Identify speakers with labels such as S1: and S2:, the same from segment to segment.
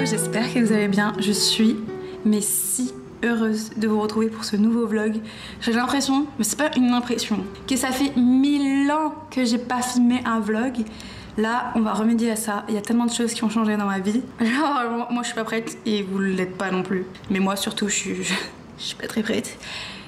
S1: j'espère que vous allez bien. Je suis mais si heureuse de vous retrouver pour ce nouveau vlog. J'ai l'impression, mais c'est pas une impression, que ça fait 1000 ans que j'ai pas filmé un vlog. Là, on va remédier à ça. Il y a tellement de choses qui ont changé dans ma vie. Genre, moi je suis pas prête et vous l'êtes pas non plus. Mais moi surtout, je suis pas très prête.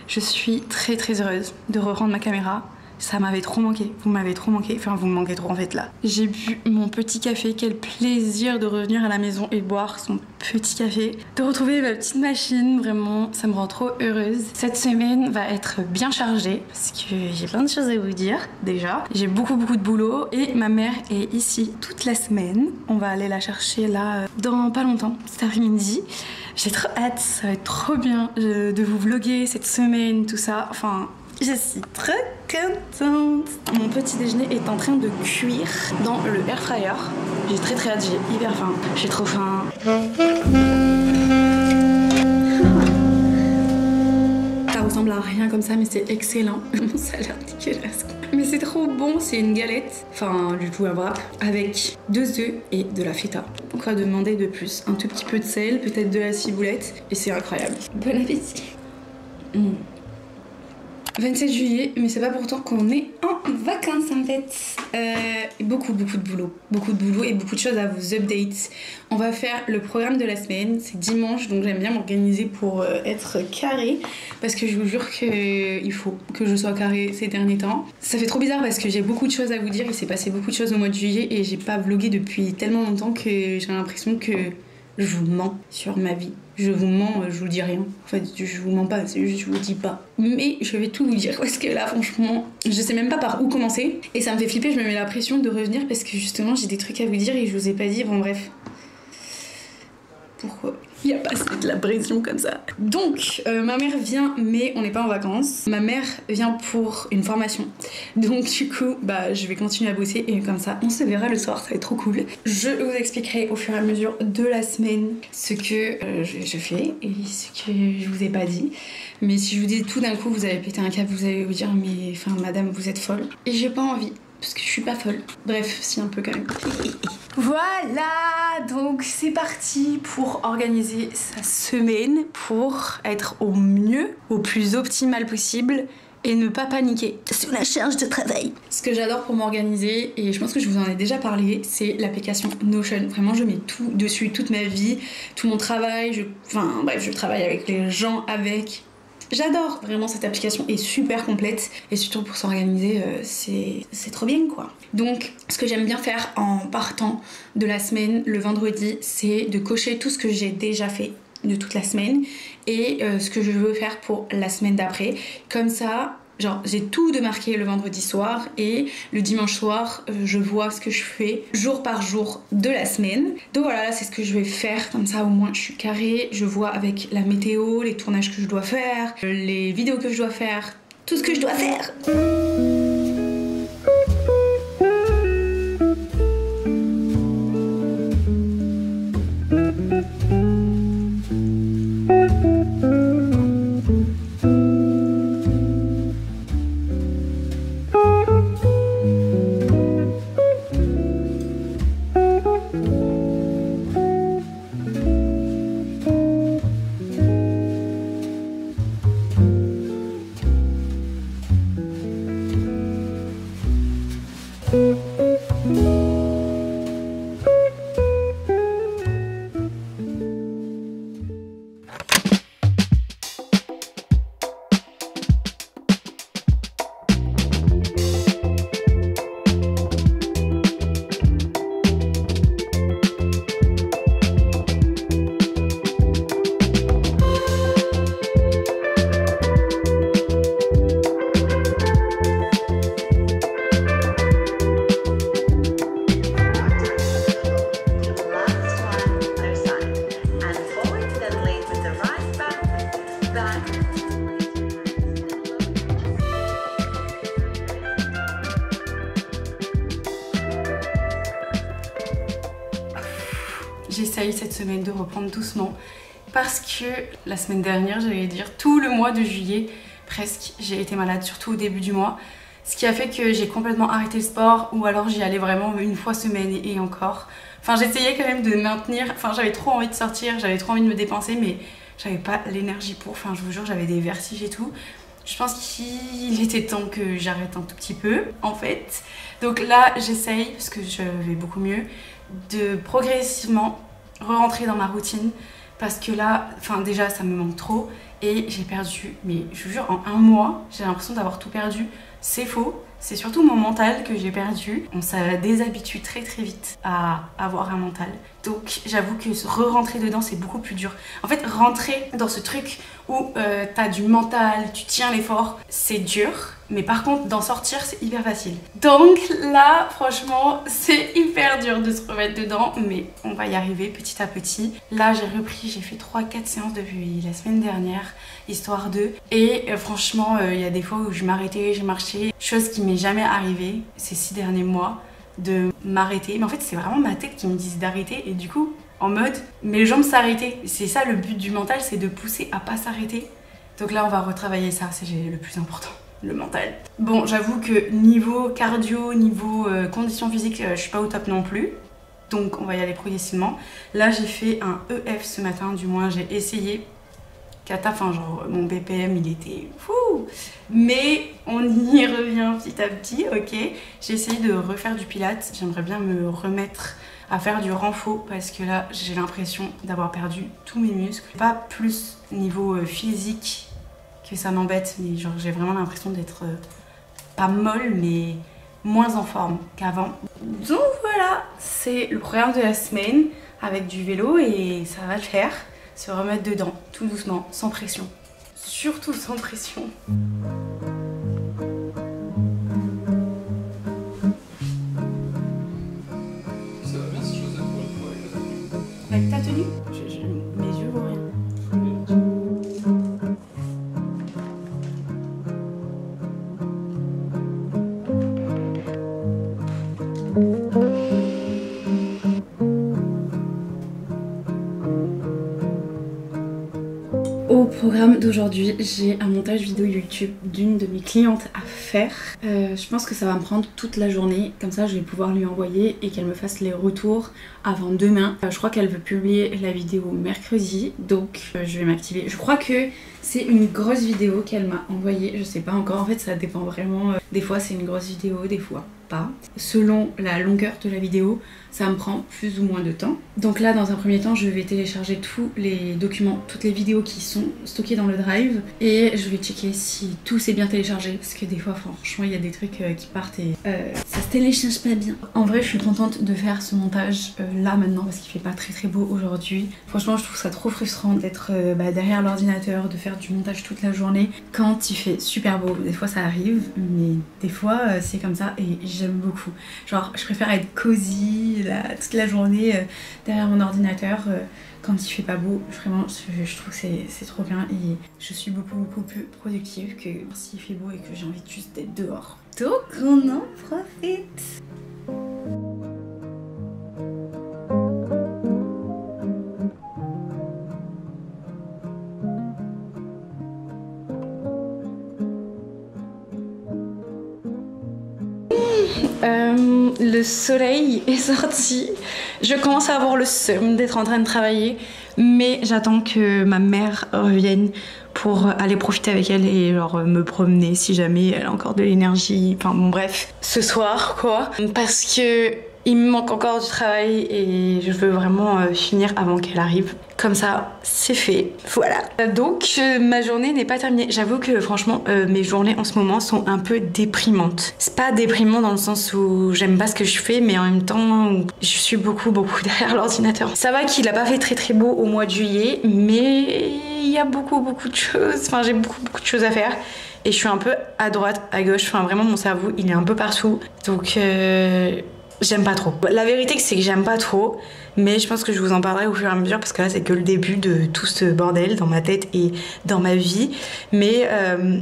S1: Je suis très heureuse de reprendre ma caméra. Ça m'avait trop manqué, vous m'avez trop manqué, enfin vous me manquez trop en fait là. J'ai bu mon petit café, quel plaisir de revenir à la maison et boire son petit café. De retrouver ma petite machine, vraiment ça me rend trop heureuse. Cette semaine va être bien chargée parce que j'ai plein de choses à vous dire déjà. J'ai beaucoup de boulot et ma mère est ici toute la semaine. On va aller la chercher là dans pas longtemps, cet après-midi. J'ai trop hâte, ça va être trop bien de vous vlogger cette semaine, tout ça, enfin... Je suis très contente. Mon petit déjeuner est en train de cuire dans le air fryer. J'ai très hâte, j'ai hyper faim. J'ai trop faim. Ça ressemble à rien comme ça, mais c'est excellent. Ça a l'air dégueulasse. Mais c'est trop bon, c'est une galette, enfin du coup un wrap, avec 2 œufs et de la feta. Quoi demander de plus? Un tout petit peu de sel, peut-être de la ciboulette, et c'est incroyable. Bon appétit. 27 juillet, mais c'est pas pourtant qu'on est en vacances en fait. Beaucoup de boulot. Beaucoup de boulot et beaucoup de choses à vous update. On va faire le programme de la semaine, c'est dimanche, donc j'aime bien m'organiser pour être carré. Parce que je vous jure qu'il faut que je sois carré ces derniers temps. Ça fait trop bizarre parce que j'ai beaucoup de choses à vous dire, il s'est passé beaucoup de choses au mois de juillet et j'ai pas vlogué depuis tellement longtemps que j'ai l'impression que je vous mens sur ma vie. Je vous mens, je vous dis rien. En fait, je vous mens pas, c'est juste je vous dis pas. Mais je vais tout vous dire parce que là, franchement, je sais même pas par où commencer. Et ça me fait flipper, je me mets la pression de revenir parce que justement, j'ai des trucs à vous dire et je vous ai pas dit. Bon, bref. Pourquoi il n'y a pas de la pression comme ça? Donc, ma mère vient, mais on n'est pas en vacances. Ma mère vient pour une formation. Donc, du coup, bah, je vais continuer à bosser et comme ça, on se verra le soir, ça va être trop cool. Je vous expliquerai au fur et à mesure de la semaine ce que je fais et ce que je vous ai pas dit. Mais si je vous dis tout d'un coup, vous allez péter un câble, vous allez vous dire, mais enfin, madame, vous êtes folle. Et j'ai pas envie. Parce que je suis pas folle. Bref, si un peu quand même. Voilà, donc c'est parti pour organiser sa semaine, pour être au mieux, au plus optimal possible et ne pas paniquer sur la charge de travail. Ce que j'adore pour m'organiser, et je pense que je vous en ai déjà parlé, c'est l'application Notion. Vraiment, je mets tout dessus, toute ma vie, tout mon travail, enfin bref, je travaille avec les gens, avec... J'adore, vraiment cette application est super complète et surtout pour s'organiser c'est trop bien quoi. Donc ce que j'aime bien faire en partant de la semaine le vendredi, c'est de cocher tout ce que j'ai déjà fait de toute la semaine et ce que je veux faire pour la semaine d'après. Comme ça, genre j'ai tout de marqué le vendredi soir et le dimanche soir je vois ce que je fais jour par jour de la semaine. Donc voilà, là c'est ce que je vais faire, comme ça au moins je suis carrée, je vois avec la météo, les tournages que je dois faire, les vidéos que je dois faire, tout ce que je dois faire. J'essaye cette semaine de reprendre doucement parce que la semaine dernière, j'allais dire tout le mois de juillet presque, j'ai été malade, surtout au début du mois. Ce qui a fait que j'ai complètement arrêté le sport ou alors j'y allais vraiment une fois semaine et encore Enfin j'essayais quand même de maintenir, enfin j'avais trop envie de sortir, j'avais trop envie de me dépenser mais j'avais pas l'énergie pour, enfin je vous jure j'avais des vertiges et tout. Je pense qu'il était temps que j'arrête un tout petit peu en fait. Donc là j'essaye, parce que je vais beaucoup mieux, de progressivement re-rentrer dans ma routine. Parce que là, enfin déjà ça me manque trop et j'ai perdu, mais je vous jure en un mois, j'ai l'impression d'avoir tout perdu. C'est faux, c'est surtout mon mental que j'ai perdu. On se déshabitue très vite à avoir un mental. Donc j'avoue que re-rentrer dedans c'est beaucoup plus dur. En fait rentrer dans ce truc où t'as du mental, tu tiens l'effort, c'est dur. Mais par contre d'en sortir c'est hyper facile. Donc là franchement c'est hyper dur de se remettre dedans. Mais on va y arriver petit à petit. Là j'ai repris, j'ai fait 3-4 séances depuis la semaine dernière. Histoire de... Et franchement il y a des fois où je m'arrêtais, j'ai marché. Chose qui m'est jamais arrivée ces 6 derniers mois. De m'arrêter, mais en fait c'est vraiment ma tête qui me dit d'arrêter et du coup en mode mes jambes s'arrêter, c'est ça le but du mental, c'est de pousser à pas s'arrêter. Donc là on va retravailler ça, c'est le plus important, le mental. Bon j'avoue que niveau cardio, niveau condition physique, je suis pas au top non plus, donc on va y aller progressivement. Là j'ai fait un EF ce matin, du moins j'ai essayé. Cata, enfin genre mon BPM il était fou, mais on y revient petit à petit, ok. J'ai essayé de refaire du pilates, j'aimerais bien me remettre à faire du renfo parce que là j'ai l'impression d'avoir perdu tous mes muscles. Pas plus niveau physique que ça m'embête, mais genre j'ai vraiment l'impression d'être pas molle mais moins en forme qu'avant. Donc voilà, c'est le programme de la semaine avec du vélo et ça va le faire. Se remettre dedans, tout doucement, sans pression. Surtout sans pression.
S2: Ça va bien ces choses-là pour le coup avec la tenue.
S1: Avec ta tenue mes yeux voient rien. Au programme d'aujourd'hui, j'ai un montage vidéo YouTube d'une de mes clientes à faire. Je pense que ça va me prendre toute la journée, comme ça je vais pouvoir lui envoyer et qu'elle me fasse les retours avant demain. Je crois qu'elle veut publier la vidéo mercredi, donc je vais m'activer. Je crois que c'est une grosse vidéo qu'elle m'a envoyée, je sais pas encore, en fait ça dépend vraiment. Des fois c'est une grosse vidéo, des fois pas. Selon la longueur de la vidéo, ça me prend plus ou moins de temps. Donc là dans un premier temps je vais télécharger tous les documents, toutes les vidéos qui sont stockées dans le drive et je vais checker si tout s'est bien téléchargé parce que des fois franchement il y a des trucs qui partent et ça se télécharge pas bien. En vrai je suis contente de faire ce montage là maintenant parce qu'il fait pas très beau aujourd'hui. Franchement je trouve ça trop frustrant d'être derrière l'ordinateur, de faire du montage toute la journée quand il fait super beau. Des fois ça arrive mais des fois c'est comme ça et j'aime beaucoup. Genre je préfère être cosy là, toute la journée derrière mon ordinateur quand il fait pas beau. Vraiment je trouve que c'est trop bien et je suis beaucoup plus productive que s'il fait beau et que j'ai envie juste d'être dehors. Donc on en profite. Le soleil est sorti, je commence à avoir le seum d'être en train de travailler, mais j'attends que ma mère revienne pour aller profiter avec elle et genre me promener si jamais elle a encore de l'énergie, enfin bon bref, ce soir quoi, parce que il me manque encore du travail et je veux vraiment finir avant qu'elle arrive. Comme ça, c'est fait. Voilà. Donc, ma journée n'est pas terminée. J'avoue que franchement, mes journées en ce moment sont un peu déprimantes. C'est pas déprimant dans le sens où j'aime pas ce que je fais, mais en même temps, je suis beaucoup derrière l'ordinateur. Ça va qu'il a pas fait très beau au mois de juillet, mais il y a beaucoup de choses. Enfin, j'ai beaucoup de choses à faire. Et je suis un peu à droite, à gauche. Enfin, vraiment, mon cerveau, il est un peu partout. Donc, j'aime pas trop. La vérité c'est que j'aime pas trop, mais je pense que je vous en parlerai au fur et à mesure parce que là c'est que le début de tout ce bordel dans ma tête et dans ma vie. Mais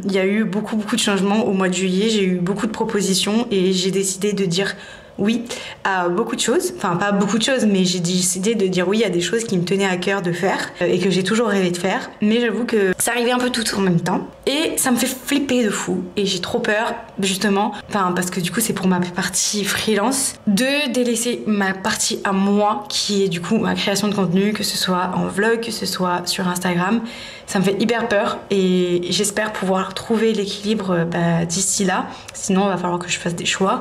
S1: il y a eu beaucoup de changements au mois de juillet, j'ai eu beaucoup de propositions et j'ai décidé de dire oui à beaucoup de choses, enfin pas beaucoup de choses, mais j'ai décidé de dire oui à des choses qui me tenaient à cœur de faire et que j'ai toujours rêvé de faire, mais j'avoue que ça arrivait un peu tout en même temps et ça me fait flipper de fou et j'ai trop peur justement, enfin parce que du coup c'est pour ma partie freelance, de délaisser ma partie à moi qui est du coup ma création de contenu, que ce soit en vlog, que ce soit sur Instagram. Ça me fait hyper peur et j'espère pouvoir trouver l'équilibre d'ici là, sinon il va falloir que je fasse des choix.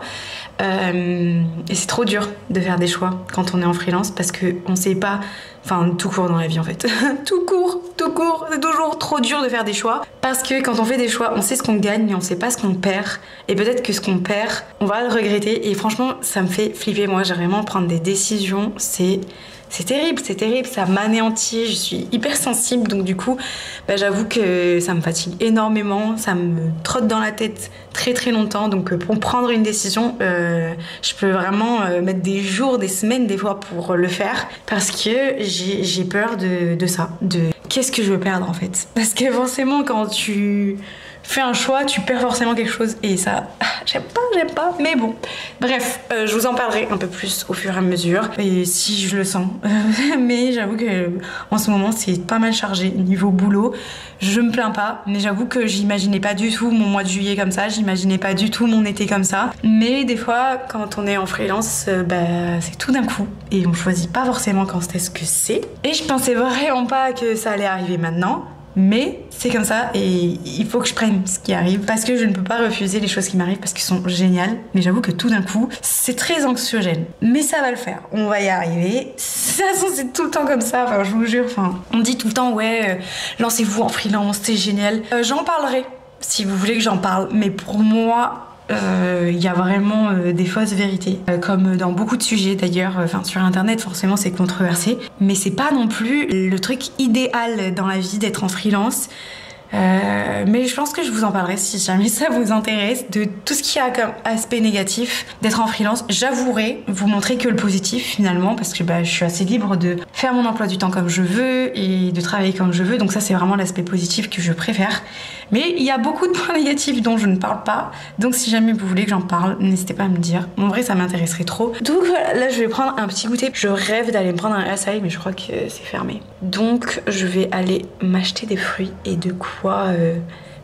S1: Et c'est trop dur de faire des choix quand on est en freelance parce qu'on sait pas, enfin tout court dans la vie en fait, tout court, c'est toujours trop dur de faire des choix parce que quand on fait des choix, on sait ce qu'on gagne mais on sait pas ce qu'on perd et peut-être que ce qu'on perd, on va le regretter et franchement ça me fait flipper. Moi j'ai vraiment prendre des décisions, c'est terrible, ça m'anéantit, je suis hyper sensible donc du coup j'avoue que ça me fatigue énormément, ça me trotte dans la tête très très longtemps donc pour prendre une décision je peux vraiment mettre des jours, des semaines des fois pour le faire parce que j'ai peur de ça, de qu'est-ce que je veux perdre en fait parce que forcément quand tu fais un choix, tu perds forcément quelque chose et ça, j'aime pas, mais bon. Bref, je vous en parlerai un peu plus au fur et à mesure et si je le sens. Mais j'avoue que en ce moment, c'est pas mal chargé niveau boulot. Je me plains pas, mais j'avoue que j'imaginais pas du tout mon mois de juillet comme ça, j'imaginais pas du tout mon été comme ça. Mais des fois, quand on est en freelance, c'est tout d'un coup et on choisit pas forcément quand est-ce que c'est. Et je pensais vraiment pas que ça allait arriver maintenant. Mais c'est comme ça et il faut que je prenne ce qui arrive parce que je ne peux pas refuser les choses qui m'arrivent parce qu'elles sont géniales. Mais j'avoue que tout d'un coup, c'est très anxiogène. Mais ça va le faire, on va y arriver. De toute façon, c'est tout le temps comme ça, enfin, je vous jure. Enfin, on dit tout le temps, ouais, lancez-vous en freelance, c'est génial. J'en parlerai si vous voulez que j'en parle. Mais pour moi, y a vraiment des fausses vérités comme dans beaucoup de sujets d'ailleurs, sur internet forcément c'est controversé mais c'est pas non plus le truc idéal dans la vie d'être en freelance. Mais je pense que je vous en parlerai si jamais ça vous intéresse de tout ce qu'il y a comme aspect négatif d'être en freelance. J'avouerai vous montrer que le positif finalement parce que je suis assez libre de faire mon emploi du temps comme je veux et de travailler comme je veux donc ça c'est vraiment l'aspect positif que je préfère. Mais il y a beaucoup de points négatifs dont je ne parle pas donc si jamais vous voulez que j'en parle n'hésitez pas à me dire. En vrai ça m'intéresserait trop. Donc là je vais prendre un petit goûter. Je rêve d'aller me prendre un açaï mais je crois que c'est fermé. Donc je vais aller m'acheter des fruits et de quoi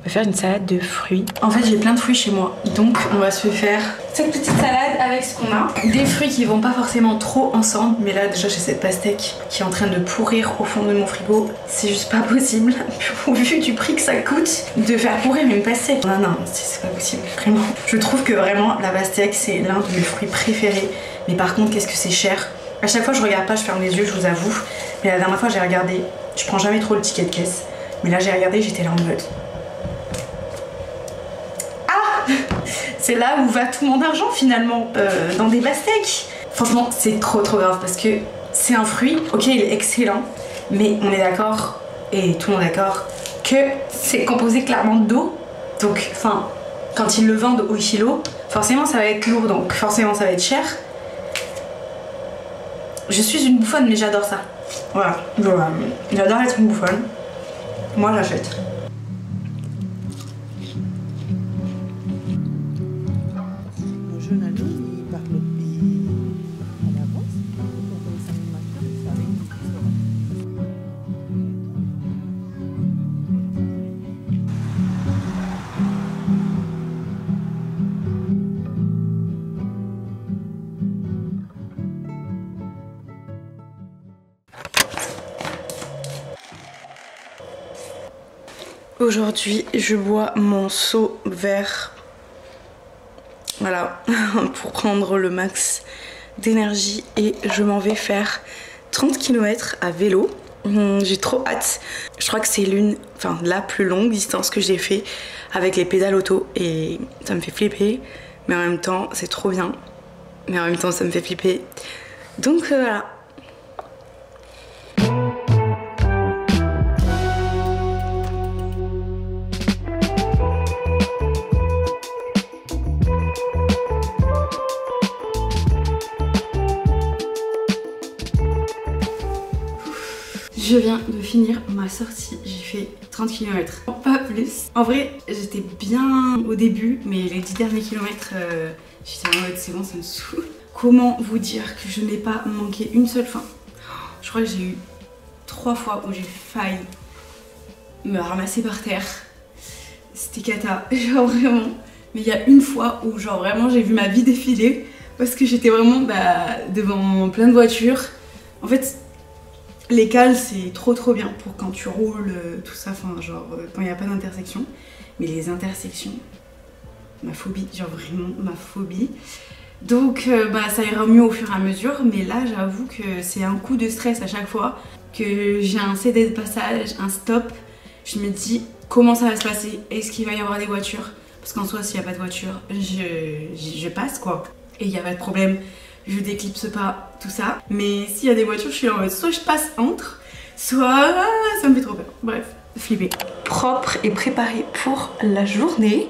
S1: me faire une salade de fruits. En fait j'ai plein de fruits chez moi donc on va se faire cette petite salade avec ce qu'on a. Des fruits qui vont pas forcément trop ensemble mais là déjà j'ai cette pastèque qui est en train de pourrir au fond de mon frigo. C'est juste pas possible au vu du prix que ça coûte de faire pourrir une pastèque. Non c'est pas possible vraiment. Je trouve que vraiment la pastèque c'est l'un de mes fruits préférés mais par contre qu'est-ce que c'est cher. À chaque fois je regarde pas, je ferme les yeux je vous avoue mais la dernière fois j'ai regardé, je prends jamais trop le ticket de caisse mais là j'ai regardé j'étais là en mode c'est là où va tout mon argent finalement, dans des pastèques. Franchement c'est trop grave parce que c'est un fruit, ok il est excellent, mais on est d'accord, et tout le monde est d'accord, que c'est composé clairement d'eau. Donc enfin, quand ils le vendent au kilo, forcément ça va être lourd, donc forcément ça va être cher. Je suis une bouffonne mais j'adore ça. Voilà, j'adore être une bouffonne. Moi j'achète. Aujourd'hui, je bois mon seau vert, voilà, pour prendre le max d'énergie et je m'en vais faire 30 km à vélo. J'ai trop hâte. Je crois que c'est la plus longue distance que j'ai fait avec les pédales auto et ça me fait flipper, mais en même temps c'est trop bien, mais en même temps ça me fait flipper. Donc voilà. Je viens de finir ma sortie, j'ai fait 30 km, pas plus. En vrai, j'étais bien au début, mais les 10 derniers kilomètres, j'étais en mode c'est bon, ça me saoule. Comment vous dire que je n'ai pas manqué une seule fois? Je crois que j'ai eu 3 fois où j'ai failli me ramasser par terre. C'était cata, genre vraiment, Mais il y a une fois où genre vraiment j'ai vu ma vie défiler parce que j'étais vraiment devant plein de voitures. En fait, les cales c'est trop bien pour quand tu roules, tout ça, enfin genre quand il n'y a pas d'intersection. Mais les intersections, ma phobie, genre vraiment ma phobie. Donc ça ira mieux au fur et à mesure, mais là j'avoue que c'est un coup de stress à chaque fois que j'ai un CD de passage, un stop. Je me dis comment ça va se passer, est-ce qu'il va y avoir des voitures? Parce qu'en soi s'il n'y a pas de voiture, je passe quoi. Et il n'y a pas de problème, je déclipse pas tout ça. Mais s'il y a des voitures, je suis en mode soit je passe entre, soit ça me fait trop peur. Bref, flipper. Propre et préparé pour la journée.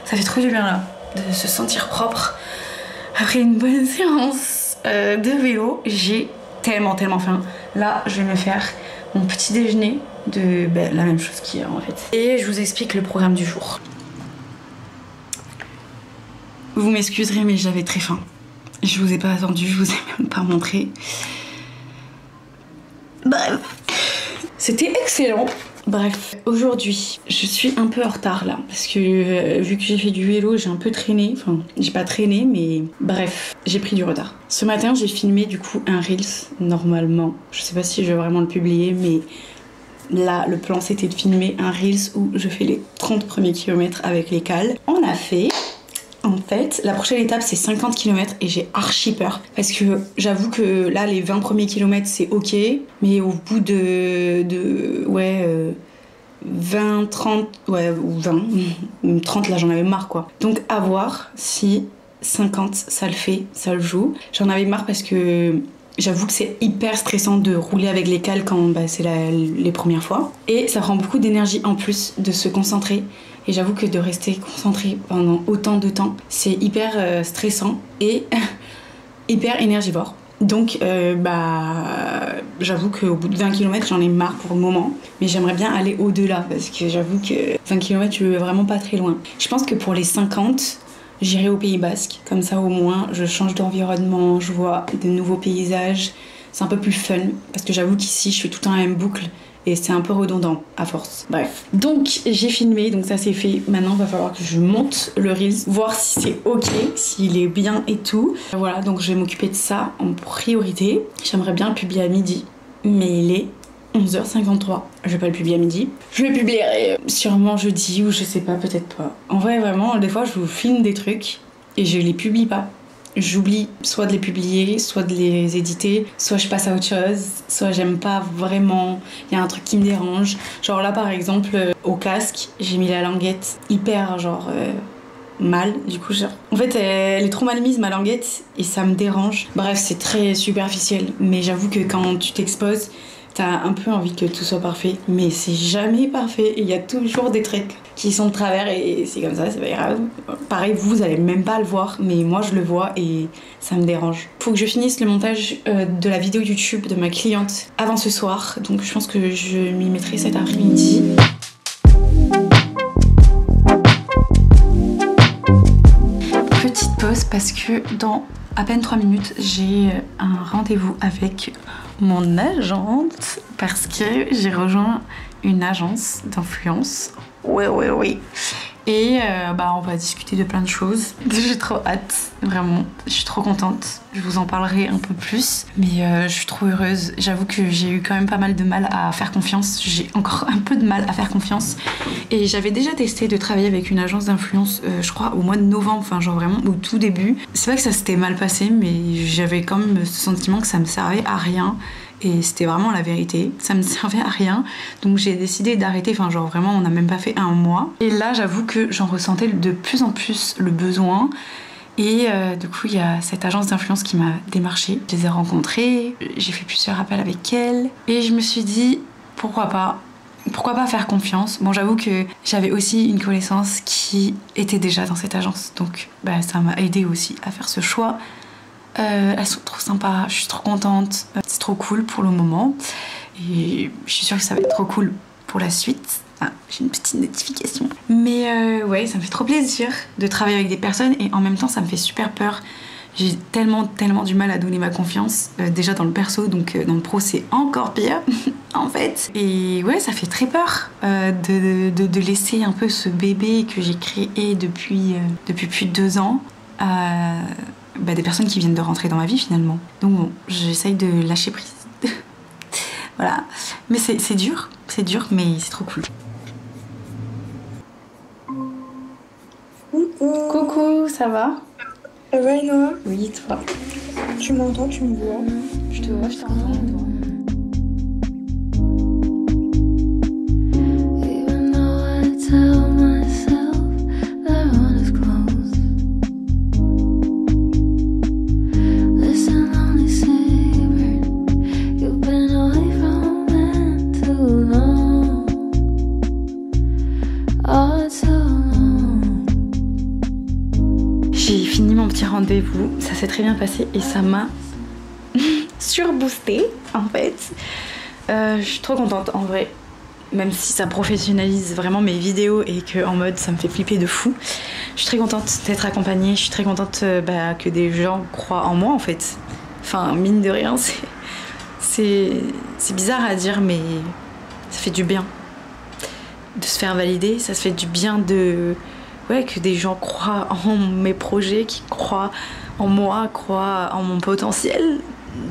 S1: Ça fait trop du bien là, de se sentir propre. Après une bonne séance de vélo, j'ai tellement faim. Là, je vais me faire mon petit déjeuner de la même chose qu'hier en fait. Et je vous explique le programme du jour. Vous m'excuserez mais j'avais très faim. Je vous ai pas attendu, je vous ai même pas montré. Bref, c'était excellent. Bref, aujourd'hui, je suis un peu en retard là, parce que vu que j'ai fait du vélo, j'ai un peu traîné, enfin, j'ai pas traîné, mais bref, j'ai pris du retard. Ce matin, j'ai filmé du coup un Reels, normalement, je sais pas si je vais vraiment le publier, mais là, le plan c'était de filmer un Reels où je fais les 30 premiers kilomètres avec les cales. On a fait... En fait, la prochaine étape c'est 50 km et j'ai archi peur parce que j'avoue que là les 20 premiers kilomètres c'est ok, mais au bout de 20, 30, ouais ou 20, 30 là j'en avais marre quoi. Donc à voir si 50 ça le fait, ça le joue. J'en avais marre parce que j'avoue que c'est hyper stressant de rouler avec les cales quand c'est les premières fois. Et ça prend beaucoup d'énergie en plus de se concentrer. Et j'avoue que de rester concentré pendant autant de temps, c'est hyper stressant et hyper énergivore. Donc j'avoue qu'au bout de 20 km, j'en ai marre pour le moment. Mais j'aimerais bien aller au-delà parce que j'avoue que 20 km, je vais vraiment pas très loin. Je pense que pour les 50, j'irai au Pays Basque. Comme ça au moins, je change d'environnement, je vois de nouveaux paysages. C'est un peu plus fun parce que j'avoue qu'ici, je suis tout le temps dans la même boucle. Et c'est un peu redondant à force. Bref. Donc j'ai filmé, donc ça c'est fait. Maintenant il va falloir que je monte le Reels, voir si c'est ok, s'il est bien et tout. Voilà, donc je vais m'occuper de ça en priorité. J'aimerais bien le publier à midi, mais il est 11h53. Je vais pas le publier à midi. Je le publierai sûrement jeudi ou je sais pas, peut-être pas. En vrai vraiment, des fois je vous filme des trucs et je les publie pas. J'oublie soit de les publier, soit de les éditer, soit je passe à autre chose, soit j'aime pas vraiment, il y a un truc qui me dérange. Genre là par exemple, au casque, j'ai mis la languette hyper mal, du coup en fait elle est trop mal mise ma languette et ça me dérange. Bref, c'est très superficiel, mais j'avoue que quand tu t'exposes, t'as un peu envie que tout soit parfait, mais c'est jamais parfait. Il y a toujours des trucs qui sont de travers et c'est comme ça, c'est pas grave. Pareil, vous allez même pas le voir, mais moi je le vois et ça me dérange. Faut que je finisse le montage de la vidéo YouTube de ma cliente avant ce soir, donc je pense que je m'y mettrai cet après-midi. Petite pause parce que dans à peine 3 minutes, j'ai un rendez-vous avec mon agente parce que j'ai rejoint une agence d'influence. Oui. Et on va discuter de plein de choses. J'ai trop hâte, vraiment. Je suis trop contente. Je vous en parlerai un peu plus. Mais je suis trop heureuse. J'avoue que j'ai eu quand même pas mal de mal à faire confiance. J'ai encore un peu de mal à faire confiance. Et j'avais déjà testé de travailler avec une agence d'influence, je crois, au mois de novembre. Enfin, genre vraiment au tout début. C'est vrai que ça s'était mal passé, mais j'avais quand même ce sentiment que ça me servait à rien. Et c'était vraiment la vérité, ça me servait à rien. Donc j'ai décidé d'arrêter, enfin genre vraiment on n'a même pas fait un mois. Et là j'avoue que j'en ressentais de plus en plus le besoin. Et du coup il y a cette agence d'influence qui m'a démarchée. Je les ai rencontrées, j'ai fait plusieurs appels avec elles. Et je me suis dit pourquoi pas faire confiance. Bon j'avoue que j'avais aussi une connaissance qui était déjà dans cette agence. Donc ça m'a aidé aussi à faire ce choix. Elles sont trop sympas, je suis trop contente, c'est trop cool pour le moment et je suis sûre que ça va être trop cool pour la suite. Ah, j'ai une petite notification. Mais ouais, ça me fait trop plaisir de travailler avec des personnes et en même temps ça me fait super peur J'ai tellement du mal à donner ma confiance, déjà dans le perso, donc dans le pro c'est encore pire en fait. Et ouais, ça fait très peur de laisser un peu ce bébé que j'ai créé depuis plus de 2 ans des personnes qui viennent de rentrer dans ma vie finalement. Donc bon, j'essaye de lâcher prise. Voilà, mais c'est dur, mais c'est trop cool. Coucou, ça va?
S3: Ça va, Noah?
S1: Oui, toi?
S3: Tu m'entends, tu me vois?
S1: Je te vois, je t'entends, toi. J'ai fini mon petit rendez-vous, ça s'est très bien passé et ça m'a surboosté en fait. Je suis trop contente en vrai, même si ça professionnalise vraiment mes vidéos et que en mode ça me fait flipper de fou. Je suis très contente d'être accompagnée, je suis très contente que des gens croient en moi en fait. Enfin mine de rien, c'est bizarre à dire mais ça fait du bien de se faire valider, ça se fait du bien que des gens croient en mes projets, qui croient en moi, croient en mon potentiel.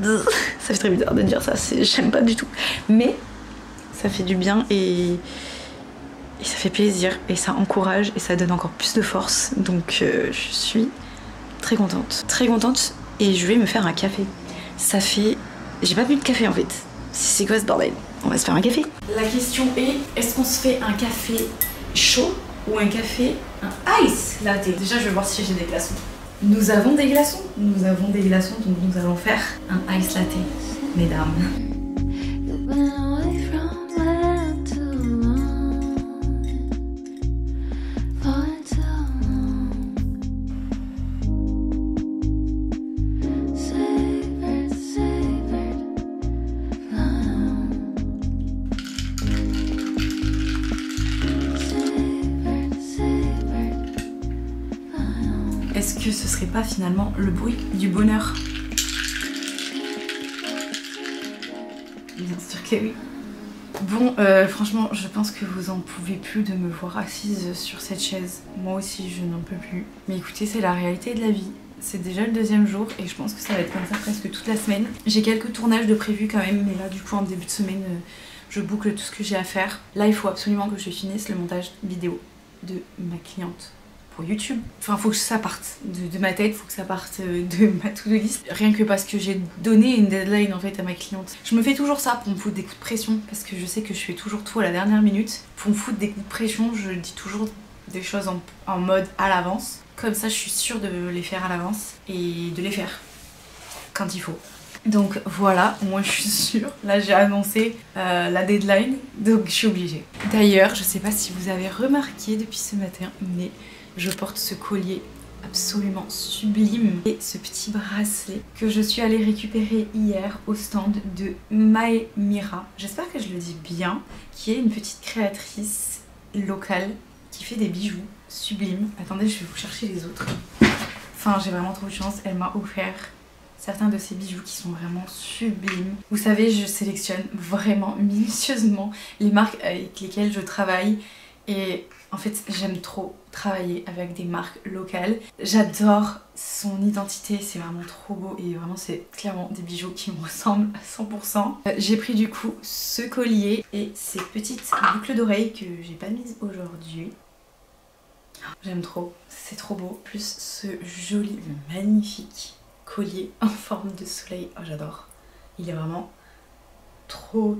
S1: Ça fait très bizarre de dire ça, j'aime pas du tout. Mais ça fait du bien et ça fait plaisir et ça encourage et ça donne encore plus de force. Donc je suis très contente. Très contente et je vais me faire un café. Ça fait... J'ai pas bu de café en fait. C'est quoi ce bordel? On va se faire un café. La question est-ce qu'on se fait un café chaud ou un café, un ice latte? Déjà je vais voir si j'ai des glaçons. Nous avons des glaçons, donc nous allons faire un ice latte, mesdames. Est-ce que ce serait pas finalement le bruit du bonheur? Bien sûr que oui. Bon, franchement, je pense que vous en pouvez plus de me voir assise sur cette chaise. Moi aussi, je n'en peux plus. Mais écoutez, c'est la réalité de la vie. C'est déjà le 2e jour et je pense que ça va être comme ça presque toute la semaine. J'ai quelques tournages de prévus quand même, mais là, du coup, en début de semaine, je boucle tout ce que j'ai à faire. Là, il faut absolument que je finisse le montage vidéo de ma cliente. YouTube. Enfin, faut que ça parte de ma tête, faut que ça parte de ma to-do list. Rien que parce que j'ai donné une deadline en fait à ma cliente. Je me fais toujours ça pour me foutre des coups de pression parce que je sais que je fais toujours tout à la dernière minute. Pour me foutre des coups de pression, je dis toujours des choses en mode à l'avance. Comme ça, je suis sûre de les faire à l'avance et de les faire quand il faut. Donc voilà, moi je suis sûre. Là j'ai annoncé la deadline, donc je suis obligée. D'ailleurs, je sais pas si vous avez remarqué depuis ce matin, mais je porte ce collier absolument sublime et ce petit bracelet que je suis allée récupérer hier au stand de Maemira. J'espère que je le dis bien, qui est une petite créatrice locale qui fait des bijoux sublimes. Attendez, je vais vous chercher les autres. Enfin, j'ai vraiment trop de chance, elle m'a offert certains de ces bijoux qui sont vraiment sublimes. Vous savez, je sélectionne vraiment minutieusement les marques avec lesquelles je travaille et en fait, j'aime trop travailler avec des marques locales. J'adore son identité, c'est vraiment trop beau et vraiment c'est clairement des bijoux qui me ressemblent à 100%. J'ai pris du coup ce collier et ces petites boucles d'oreilles que j'ai pas mises aujourd'hui. J'aime trop, c'est trop beau. Plus ce joli, magnifique collier en forme de soleil. Oh, j'adore. Il est vraiment trop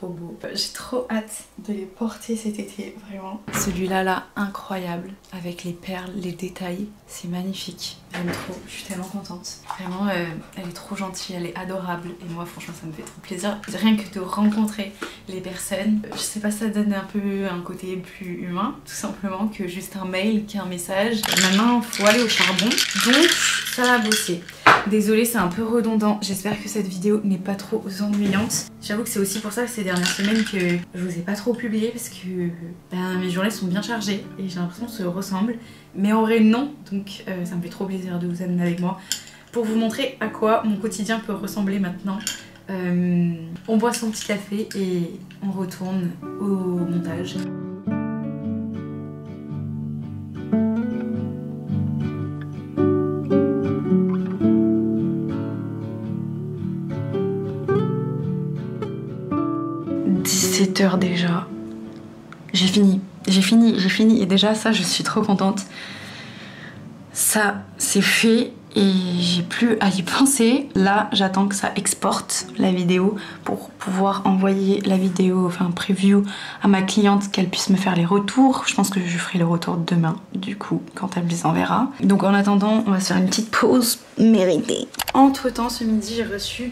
S1: beau. J'ai trop hâte de les porter cet été, vraiment. Celui-là là, incroyable, avec les perles, les détails, c'est magnifique. J'aime trop, je suis tellement contente. Vraiment, elle est trop gentille, elle est adorable et moi franchement ça me fait trop plaisir. Rien que de rencontrer les personnes, je sais pas, ça donne un peu un côté plus humain, tout simplement, que juste un mail, qu'un message. Maintenant, faut aller au charbon, donc ça va bosser. Désolée, c'est un peu redondant. J'espère que cette vidéo n'est pas trop ennuyante. J'avoue que c'est aussi pour ça que ces dernières semaines que je vous ai pas trop publié parce que mes journées sont bien chargées et j'ai l'impression qu'on se ressemble. Mais en vrai non, donc ça me fait trop plaisir de vous amener avec moi pour vous montrer à quoi mon quotidien peut ressembler maintenant. On boit son petit café et on retourne au montage. « 17h déjà. J'ai fini. Et déjà ça, je suis trop contente. Ça, c'est fait et j'ai plus à y penser. Là, j'attends que ça exporte la vidéo pour pouvoir envoyer la vidéo, enfin preview à ma cliente, qu'elle puisse me faire les retours. Je pense que je ferai le retour demain, du coup, quand elle me les enverra. Donc en attendant, on va se faire une petite pause méritée. Entre temps, ce midi, j'ai reçu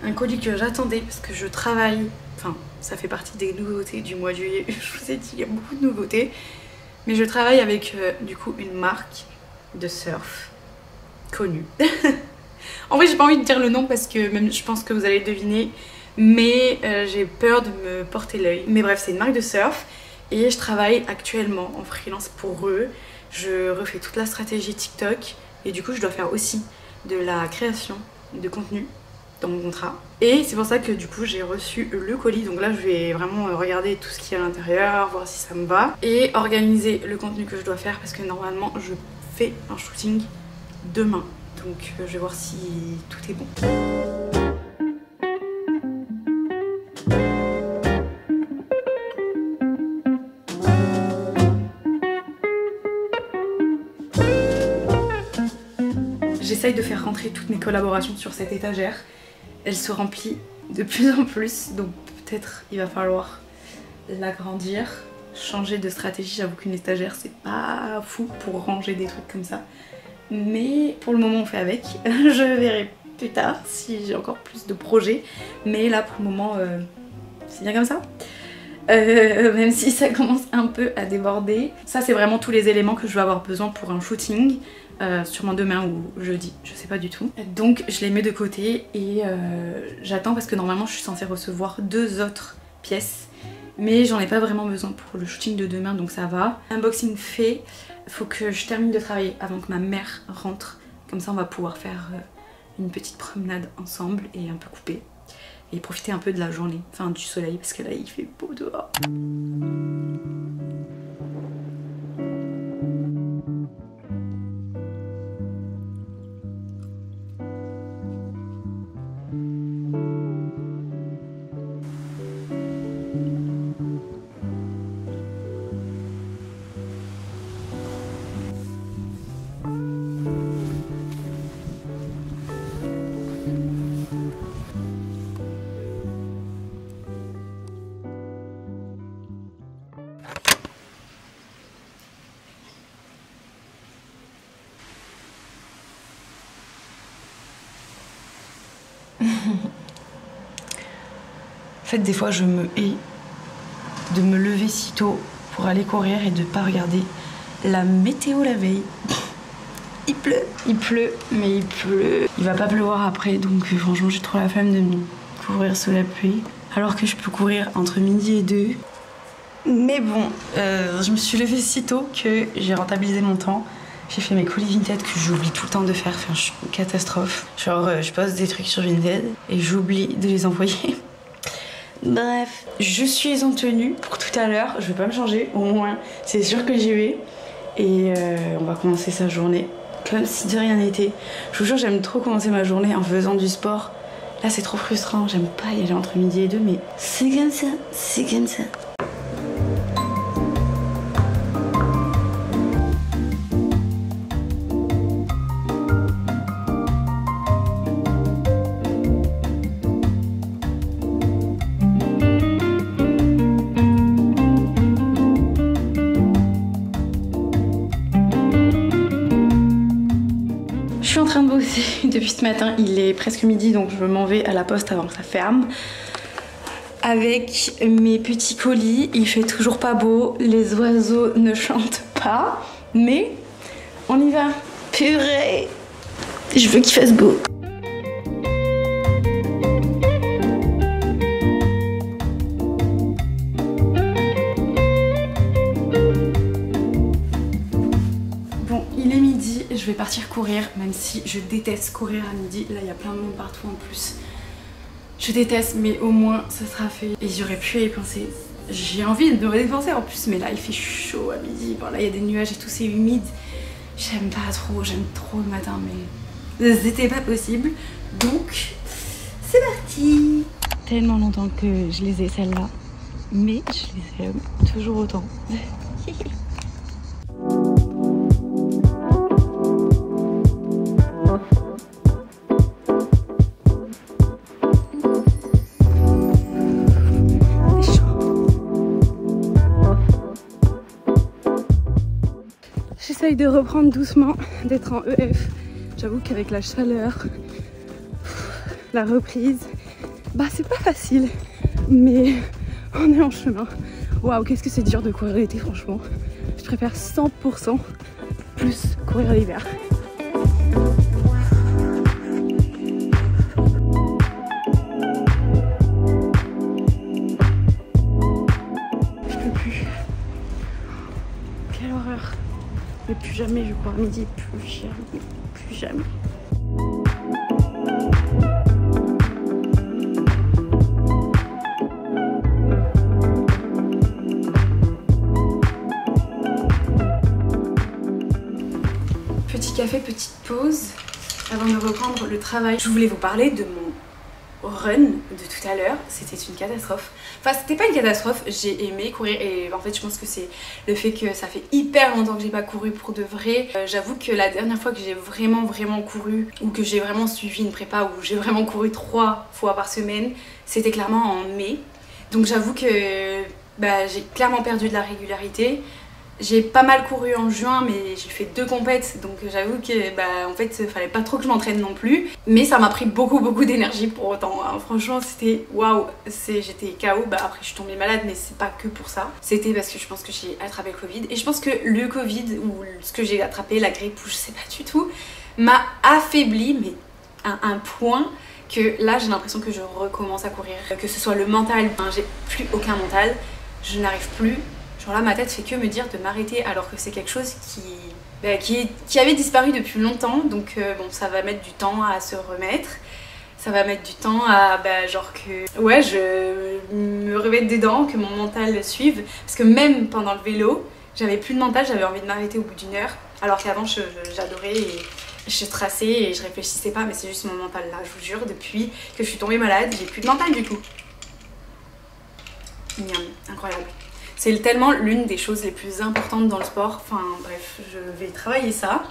S1: un colis que j'attendais parce que je travaille. Enfin, ça fait partie des nouveautés du mois de juillet. Je vous ai dit, il y a beaucoup de nouveautés. Mais je travaille avec, du coup, une marque de surf connue. En vrai, j'ai pas envie de dire le nom parce que même je pense que vous allez deviner. Mais j'ai peur de me porter l'œil. Mais bref, c'est une marque de surf. Et je travaille actuellement en freelance pour eux. Je refais toute la stratégie TikTok. Et du coup, je dois faire aussi de la création de contenu dans mon contrat. Et c'est pour ça que du coup j'ai reçu le colis. Donc là je vais vraiment regarder tout ce qu'il y a à l'intérieur, voir si ça me va. Et organiser le contenu que je dois faire parce que normalement je fais un shooting demain. Donc je vais voir si tout est bon. J'essaye de faire rentrer toutes mes collaborations sur cette étagère. Elle se remplit de plus en plus, donc peut-être il va falloir l'agrandir, changer de stratégie. J'avoue qu'une étagère c'est pas fou pour ranger des trucs comme ça. Mais pour le moment on fait avec. Je verrai plus tard si j'ai encore plus de projets. Mais là pour le moment c'est bien comme ça. Même si ça commence un peu à déborder. Ça c'est vraiment tous les éléments que je vais avoir besoin pour un shooting. Sûrement demain ou jeudi, je sais pas du tout. Donc je les mets de côté et j'attends parce que normalement je suis censée recevoir 2 autres pièces. Mais j'en ai pas vraiment besoin pour le shooting de demain, donc ça va. Unboxing fait, faut que je termine de travailler avant que ma mère rentre. Comme ça on va pouvoir faire une petite promenade ensemble et un peu couper. Et profiter un peu de la journée, enfin du soleil, parce que là il fait beau dehors. En fait, des fois, je me hais de me lever si tôt pour aller courir et de pas regarder la météo la veille. Il pleut, mais il pleut. Il va pas pleuvoir après, donc franchement, j'ai trop la flemme de me courir sous la pluie. Alors que je peux courir entre midi et 2. Mais bon, je me suis levée si tôt que j'ai rentabilisé mon temps. J'ai fait mes colis Vinted que j'oublie tout le temps de faire, enfin, je suis une catastrophe. Genre, je poste des trucs sur Vinted et j'oublie de les envoyer. Bref, je suis en tenue pour tout à l'heure, je vais pas me changer, au moins c'est sûr que j'y vais. Et on va commencer sa journée comme si de rien n'était. Je vous jure, j'aime trop commencer ma journée en faisant du sport. Là c'est trop frustrant, j'aime pas y aller entre midi et 2, mais c'est comme ça, c'est comme ça. Je suis en train de bosser depuis ce matin, il est presque midi donc je m'en vais à la poste avant que ça ferme. Avec mes petits colis, il fait toujours pas beau, les oiseaux ne chantent pas, mais on y va. Purée, je veux qu'il fasse beau. je vais partir courir, même si je déteste courir à midi. Là il y a plein de monde partout en plus. Je déteste, mais au moins ça sera fait. Et j'aurais pu y penser. J'ai envie de me dépenser en plus, mais là il fait chaud à midi. Bon, là il y a des nuages et tout, c'est humide. J'aime pas trop, j'aime trop le matin, mais c'était pas possible. Donc c'est parti. Tellement longtemps que je les ai celles-là, mais je les aime toujours autant. J'essaye de reprendre doucement, d'être en EF. J'avoue qu'avec la chaleur, la reprise, bah c'est pas facile, mais on est en chemin. Waouh, qu'est-ce que c'est dur de courir l'été, franchement. Je préfère 100% plus courir l'hiver. Je peux plus. Quelle horreur. Mais plus jamais je cours à midi, plus jamais, plus jamais. Petit café, petite pause avant de reprendre le travail. Je voulais vous parler de mon run de tout à l'heure. C'était une catastrophe. Enfin, c'était pas une catastrophe, j'ai aimé courir et en fait je pense que c'est le fait que ça fait hyper longtemps que j'ai pas couru pour de vrai. J'avoue que la dernière fois que j'ai vraiment couru ou que j'ai vraiment suivi une prépa où j'ai vraiment couru 3 fois par semaine, c'était clairement en mai. Donc j'avoue que j'ai clairement perdu de la régularité. J'ai pas mal couru en juin, mais j'ai fait 2 compètes, donc j'avoue que en fait fallait pas trop que je m'entraîne non plus. Mais ça m'a pris beaucoup d'énergie pour autant, hein. Franchement c'était waouh, j'étais KO. Après je suis tombée malade, mais c'est pas que pour ça. C'était parce que je pense que j'ai attrapé le Covid. Et je pense que le Covid, ou ce que j'ai attrapé, la grippe, ou je sais pas du tout, m'a affaibli, mais à un point que là j'ai l'impression que je recommence à courir. Que ce soit le mental, j'ai plus aucun mental, je n'arrive plus. Genre là ma tête fait que me dire de m'arrêter alors que c'est quelque chose qui avait disparu depuis longtemps. Donc bon, ça va mettre du temps à se remettre. Ça va mettre du temps à genre que ouais, je me remette dedans, que mon mental suive. Parce que même pendant le vélo, j'avais plus de mental, j'avais envie de m'arrêter au bout d'1 heure. Alors qu'avant j'adorais et je traçais et je réfléchissais pas, mais c'est juste mon mental là, je vous jure, depuis que je suis tombée malade, j'ai plus de mental du tout. Miam, incroyable. C'est tellement l'une des choses les plus importantes dans le sport. Enfin bref, je vais travailler ça.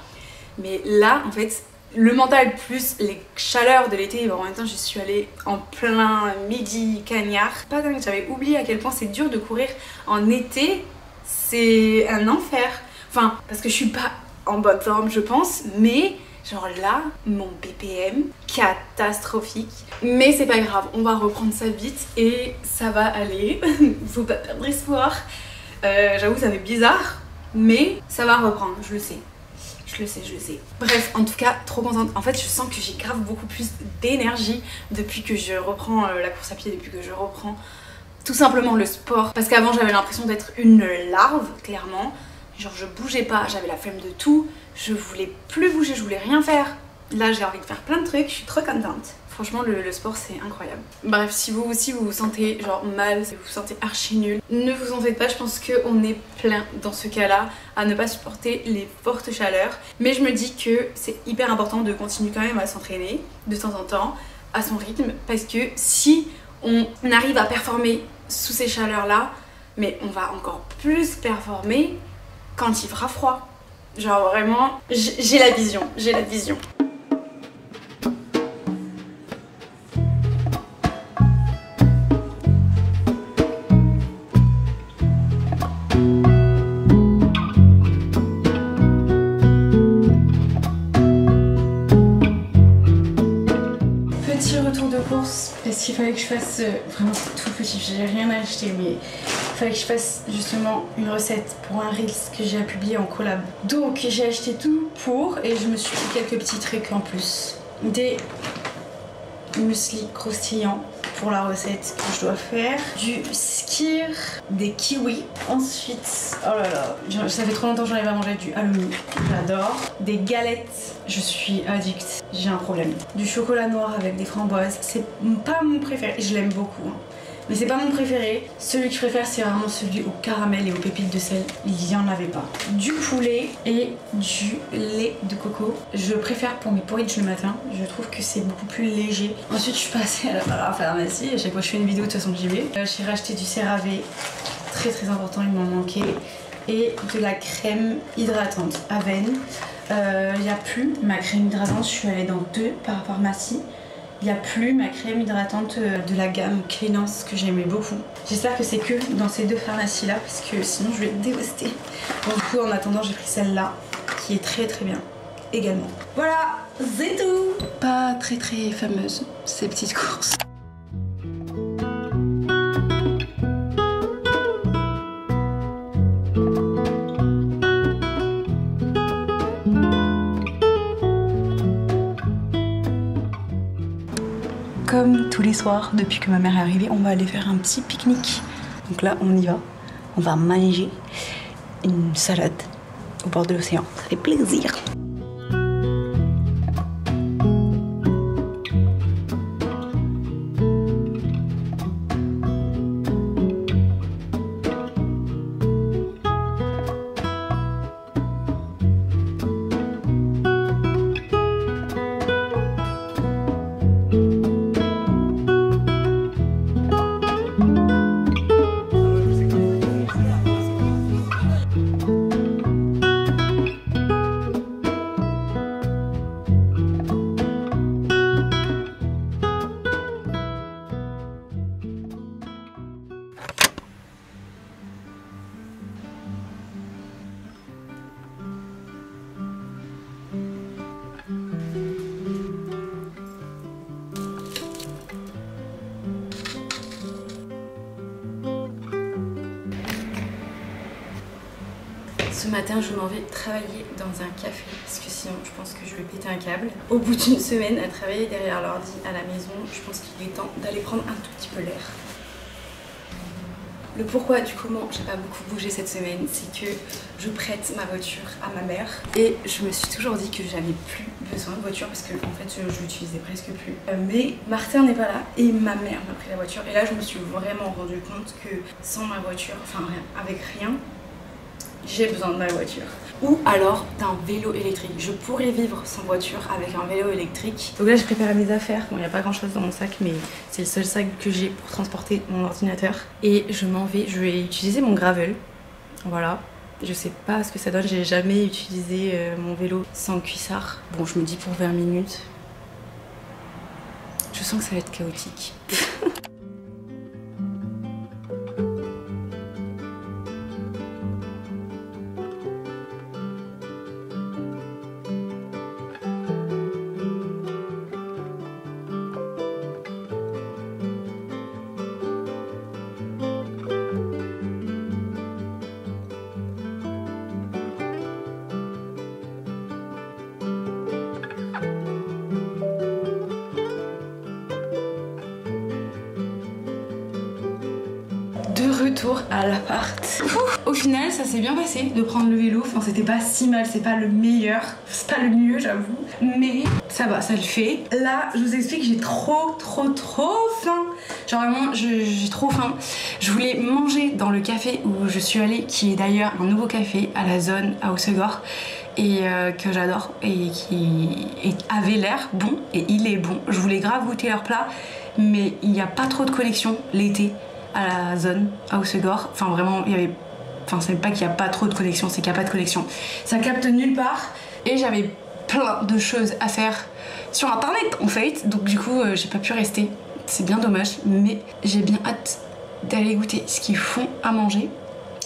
S1: Mais là, en fait, le mental plus les chaleurs de l'été, en même temps, je suis allée en plein midi cagnard. Pas dingue, j'avais oublié à quel point c'est dur de courir en été. C'est un enfer. Enfin, parce que je suis pas en bonne forme, je pense, mais genre là, mon BPM, catastrophique. Mais c'est pas grave, on va reprendre ça vite et ça va aller. Faut pas perdre espoir. J'avoue, ça fait bizarre, mais ça va reprendre, je le sais. Je le sais. Bref, en tout cas, trop contente. En fait, je sens que j'ai grave beaucoup plus d'énergie depuis que je reprends la course à pied, depuis que je reprends tout simplement le sport. Parce qu'avant, j'avais l'impression d'être une larve, clairement. Genre, je bougeais pas, j'avais la flemme de tout. Je voulais plus bouger, je voulais rien faire. Là j'ai envie de faire plein de trucs, je suis trop contente. Franchement le sport c'est incroyable. Bref, si vous aussi vous vous sentez genre mal, si vous vous sentez archi nul, ne vous en faites pas, je pense qu'on est plein dans ce cas là à ne pas supporter les fortes chaleurs. Mais je me dis que c'est hyper important de continuer quand même à s'entraîner de temps en temps, à son rythme. Parce que si on arrive à performer sous ces chaleurs là, mais on va encore plus performer quand il fera froid. Genre vraiment, j'ai la vision, Petit retour de course, parce qu'il fallait que je fasse vraiment tout petit, j'ai rien acheté, mais il fallait que je fasse justement une recette pour un Reels que j'ai à publier en collab. Donc j'ai acheté tout pour et je me suis fait quelques petits trucs en plus. Des muesli croustillants pour la recette que je dois faire. Du skyr, des kiwis. Ensuite, oh là là, ça fait trop longtemps que j'en ai pas mangé, du halloumi. J'adore. Des galettes, je suis addict, j'ai un problème. Du chocolat noir avec des framboises, c'est pas mon préféré, je l'aime beaucoup. Hein. Mais c'est pas mon préféré. Celui que je préfère, c'est vraiment celui au caramel et aux pépites de sel. Il y en avait pas. Du poulet et du lait de coco. Je préfère pour mes porridge le matin. Je trouve que c'est beaucoup plus léger. Ensuite, je suis passée à la pharmacie. À chaque fois que je fais une vidéo, de toute façon, j'y vais. J'ai racheté du CeraVe. Très très important, il m'en manquait. Et de la crème hydratante Aven. Il n'y a plus ma crème hydratante. Je suis allée dans 2 par pharmacie. Il n'y a plus ma crème hydratante de la gamme Cleanance que j'aimais beaucoup. J'espère que c'est que dans ces 2 pharmacies là parce que sinon je vais dévaster. Bon, du coup en attendant j'ai pris celle-là qui est très très bien également. Voilà, c'est tout. Pas très très fameuse ces petites courses. Comme tous les soirs, depuis que ma mère est arrivée, on va aller faire un petit pique-nique. Donc là, on y va. On va manger une salade au bord de l'océan. Ça fait plaisir. Ce matin, je m'en vais travailler dans un café parce que sinon, je pense que je vais péter un câble. Au bout d'une semaine à travailler derrière l'ordi à la maison, je pense qu'il est temps d'aller prendre un tout petit peu l'air. Le pourquoi du comment j'ai pas beaucoup bougé cette semaine, c'est que je prête ma voiture à ma mère et je me suis toujours dit que j'avais plus besoin de voiture parce que en fait je l'utilisais presque plus. Mais Martin n'est pas là et ma mère m'a pris la voiture et là je me suis vraiment rendu compte que sans ma voiture, enfin avec rien, j'ai besoin de ma voiture. Ou alors d'un vélo électrique. Je pourrais vivre sans voiture avec un vélo électrique. Donc là j'ai préparé mes affaires. Bon, il n'y a pas grand chose dans mon sac mais c'est le seul sac que j'ai pour transporter mon ordinateur. Et je m'en vais, je vais utiliser mon gravel. Voilà. Je sais pas ce que ça donne, j'ai jamais utilisé mon vélo sans cuissard. Bon, je me dis pour 20 minutes. Je sens que ça va être chaotique. Retour à l'appart. Au final ça s'est bien passé de prendre le vélo, enfin c'était pas si mal, c'est pas le meilleur, c'est pas le mieux j'avoue, mais ça va, ça le fait. Là je vous explique, j'ai trop faim, genre vraiment j'ai trop faim. Je voulais manger dans le café où je suis allée, qui est d'ailleurs un nouveau café à la zone à Hossegor et que j'adore et qui avait l'air bon et il est bon. Je voulais grave goûter leur plat mais il n'y a pas trop de collection l'été à la zone à Hossegor. Enfin vraiment il y avait, enfin c'est pas qu'il n'y a pas trop de collection, c'est qu'il n'y a pas de collection, ça capte nulle part et j'avais plein de choses à faire sur internet en fait, donc du coup j'ai pas pu rester, c'est bien dommage, mais j'ai bien hâte d'aller goûter ce qu'ils font à manger.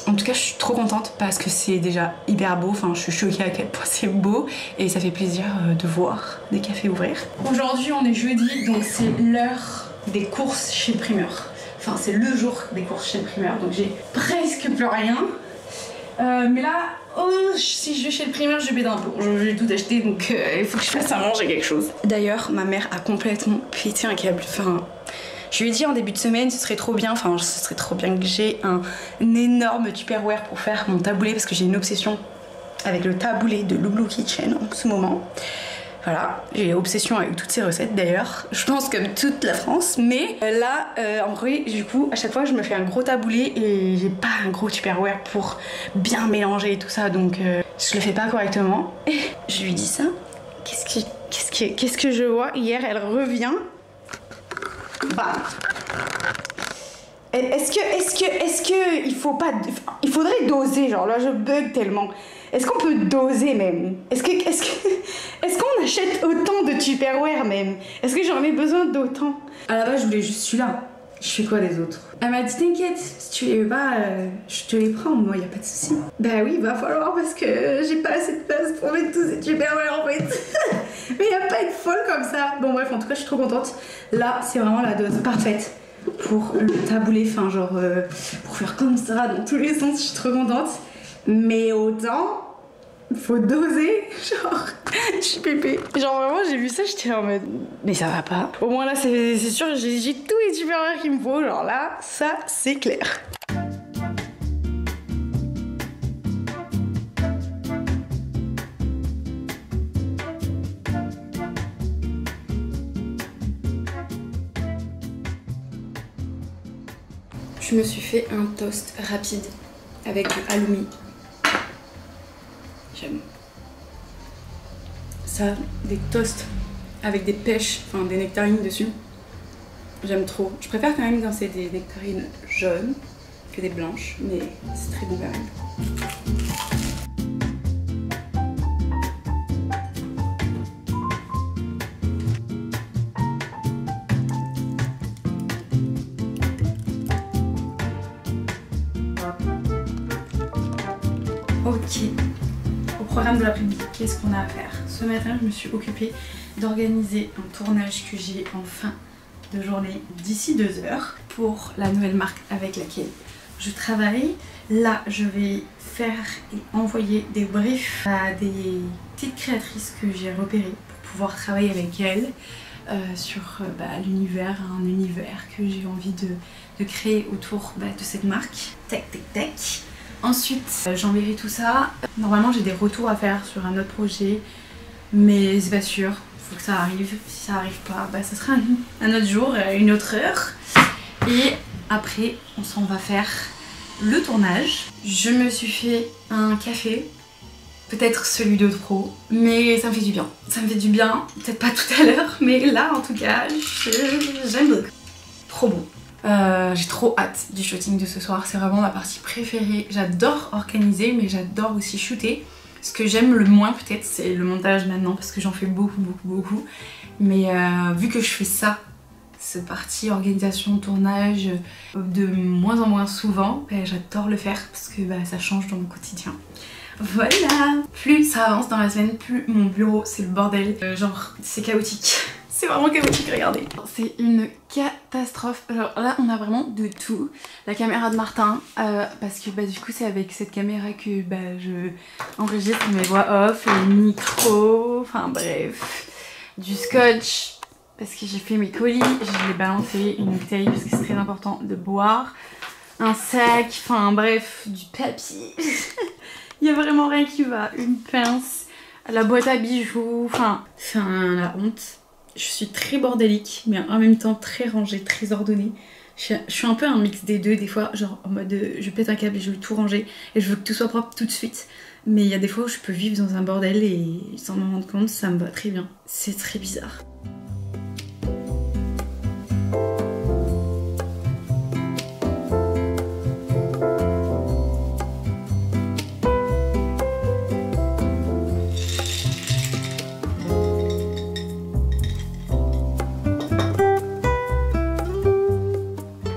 S1: En tout cas je suis trop contente parce que c'est déjà hyper beau, enfin je suis choquée à quel point c'est beau et ça fait plaisir de voir des cafés ouvrir. Aujourd'hui on est jeudi donc c'est l'heure des courses chez le primeur. Enfin c'est le jour des courses chez le primeur donc j'ai presque plus rien. Mais là, si je vais chez le primeur, je vais d'un peu. Je vais tout acheter donc il faut que je fasse à manger quelque chose. D'ailleurs, ma mère a complètement pété un câble. Enfin, Je lui ai dit en début de semaine, ce serait trop bien que j'ai un énorme Tupperware pour faire mon taboulé parce que j'ai une obsession avec le taboulé de Loulou Kitchen en ce moment. Voilà, j'ai obsession avec toutes ces recettes d'ailleurs, je pense comme toute la France, mais là, en vrai, du coup, à chaque fois je me fais un gros taboulé et j'ai pas un gros Tupperware pour bien mélanger et tout ça, donc je le fais pas correctement. Et je lui dis ça, qu'est-ce que je vois? Hier, elle revient. Bah. Est-ce que il faut pas, il faudrait doser, genre là je bug tellement. Est-ce qu'on peut doser même? Est-ce qu'on achète autant de Tupperware même? Est-ce que j'en ai besoin d'autant? À la base je voulais juste celui-là. Je fais quoi des autres? Elle m'a dit t'inquiète, si tu les veux pas, je te les prends, moi y a pas de souci. Bah oui, va falloir parce que j'ai pas assez de place pour mettre tous ces Tupperware en fait. Mais y a pas être folle comme ça. Bon bref, en tout cas je suis trop contente. Là c'est vraiment la dose parfaite pour le taboulé, enfin genre pour faire comme ça dans tous les sens, je suis trop contente. Mais autant, faut doser, genre, je suis pépé. Genre vraiment j'ai vu ça, j'étais en mode, mais ça va pas. Au moins là c'est sûr, j'ai tous les Tupperware qu'il me faut, genre là, ça c'est clair. Je me suis fait un toast rapide avec du halloumi. J'aime. Ça, des toasts avec des pêches, enfin des nectarines dessus. J'aime trop. Je préfère quand même quand c'est des nectarines jaunes que des blanches, mais c'est très bon quand même. Ok, au programme de l'après-midi, qu'est-ce qu'on a à faire? Ce matin, je me suis occupée d'organiser un tournage que j'ai en fin de journée d'ici 2 heures pour la nouvelle marque avec laquelle je travaille. Là, je vais faire et envoyer des briefs à des petites créatrices que j'ai repérées pour pouvoir travailler avec elles sur l'univers, un univers que j'ai envie de créer autour de cette marque. Tac, tac, tac. Ensuite, j'enverrai tout ça. Normalement, j'ai des retours à faire sur un autre projet, mais c'est pas sûr. Faut que ça arrive. Si ça arrive pas, ça sera un autre jour, une autre heure. Et après, on s'en va faire le tournage. Je me suis fait un café, peut-être celui de trop, mais ça me fait du bien. Ça me fait du bien, peut-être pas tout à l'heure, mais là, en tout cas, j'aime beaucoup. Trop bon. J'ai trop hâte du shooting de ce soir, c'est vraiment ma partie préférée. J'adore organiser mais j'adore aussi shooter. Ce que j'aime le moins peut-être c'est le montage maintenant parce que j'en fais beaucoup. Mais vu que je fais ça, cette partie organisation, tournage de moins en moins souvent, j'adore le faire parce que ça change dans mon quotidien. Voilà. Plus ça avance dans la semaine, plus mon bureau c'est le bordel. Genre c'est chaotique. C'est vraiment chaotique, regardez. C'est une catastrophe. Genre là, on a vraiment de tout. La caméra de Martin, parce que du coup, c'est avec cette caméra que je enregistre mes voix off, les micros, enfin bref. Du scotch, parce que j'ai fait mes colis, je l'ai balancé, une bouteille, parce que c'est très important de boire. Un sac, enfin bref, du papier. Il y a vraiment rien qui va. Une pince, la boîte à bijoux, enfin la honte. Je suis très bordélique, mais en même temps très rangée, très ordonnée. Je suis un peu un mix des deux, des fois, genre en mode je pète un câble et je veux tout ranger et je veux que tout soit propre tout de suite. Mais il y a des fois où je peux vivre dans un bordel et sans m'en rendre compte, ça me va très bien. C'est très bizarre.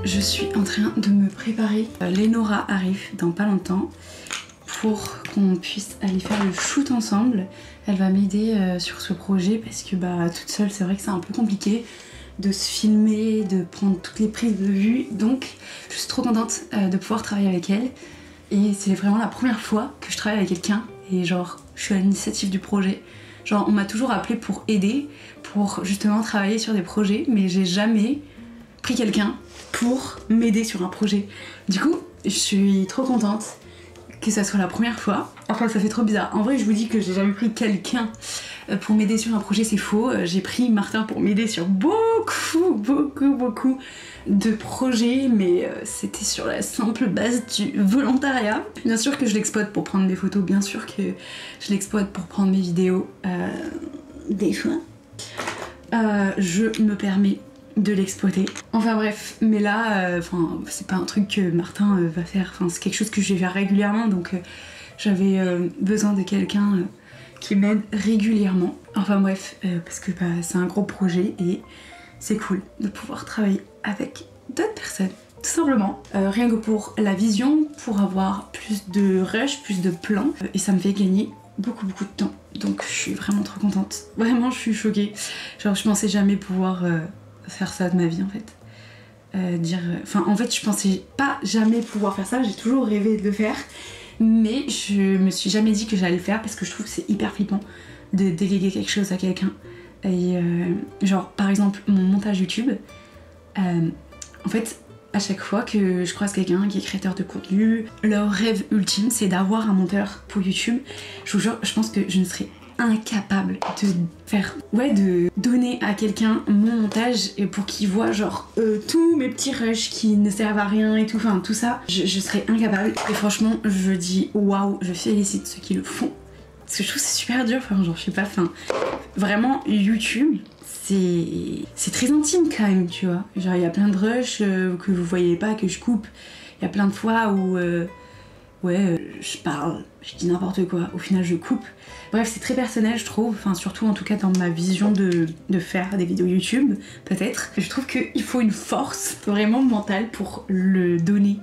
S1: Je suis en train de me préparer. Lénora arrive dans pas longtemps pour qu'on puisse aller faire le shoot ensemble. Elle va m'aider sur ce projet parce que toute seule c'est vrai que c'est un peu compliqué de se filmer, de prendre toutes les prises de vue. Donc je suis trop contente de pouvoir travailler avec elle. Et c'est vraiment la première fois que je travaille avec quelqu'un et genre je suis à l'initiative du projet. Genre on m'a toujours appelée pour aider, pour justement travailler sur des projets, mais j'ai jamais pris quelqu'un pour m'aider sur un projet. Du coup, je suis trop contente que ça soit la première fois. Enfin, ça fait trop bizarre. En vrai, je vous dis que j'ai jamais pris quelqu'un pour m'aider sur un projet, c'est faux. J'ai pris Martin pour m'aider sur beaucoup de projets, mais c'était sur la simple base du volontariat. Bien sûr que je l'exploite pour prendre des photos, bien sûr que je l'exploite pour prendre mes vidéos. Des fois, je me permets de l'exploiter. Enfin bref, mais là, c'est pas un truc que Martin va faire, c'est quelque chose que je vais faire régulièrement, donc j'avais besoin de quelqu'un qui m'aide régulièrement. Enfin bref, parce que c'est un gros projet et c'est cool de pouvoir travailler avec d'autres personnes, tout simplement. Rien que pour la vision, pour avoir plus de rush, plus de plans, et ça me fait gagner beaucoup de temps. Donc je suis vraiment trop contente. Vraiment, je suis choquée. Genre, je pensais jamais pouvoir faire ça de ma vie en fait. En fait, je pensais pas jamais pouvoir faire ça, j'ai toujours rêvé de le faire, mais je me suis jamais dit que j'allais le faire parce que je trouve que c'est hyper flippant de déléguer quelque chose à quelqu'un. Et genre, par exemple, mon montage YouTube, en fait, à chaque fois que je croise quelqu'un qui est créateur de contenu, leur rêve ultime c'est d'avoir un monteur pour YouTube. Je vous jure, je pense que je ne serais incapable de faire, de donner à quelqu'un mon montage et pour qu'il voit genre tous mes petits rushs qui ne servent à rien et tout, tout ça, je serais incapable. Et franchement, je dis waouh, je félicite ceux qui le font. Parce que je trouve que c'est super dur, genre je sais pas, vraiment YouTube, c'est très intime quand même, tu vois. Genre il y a plein de rushs que vous voyez pas, que je coupe. Il y a plein de fois où je parle, je dis n'importe quoi, au final je coupe. Bref, c'est très personnel je trouve, surtout en tout cas dans ma vision de faire des vidéos YouTube, peut-être. Je trouve qu'il faut une force vraiment mentale pour le donner.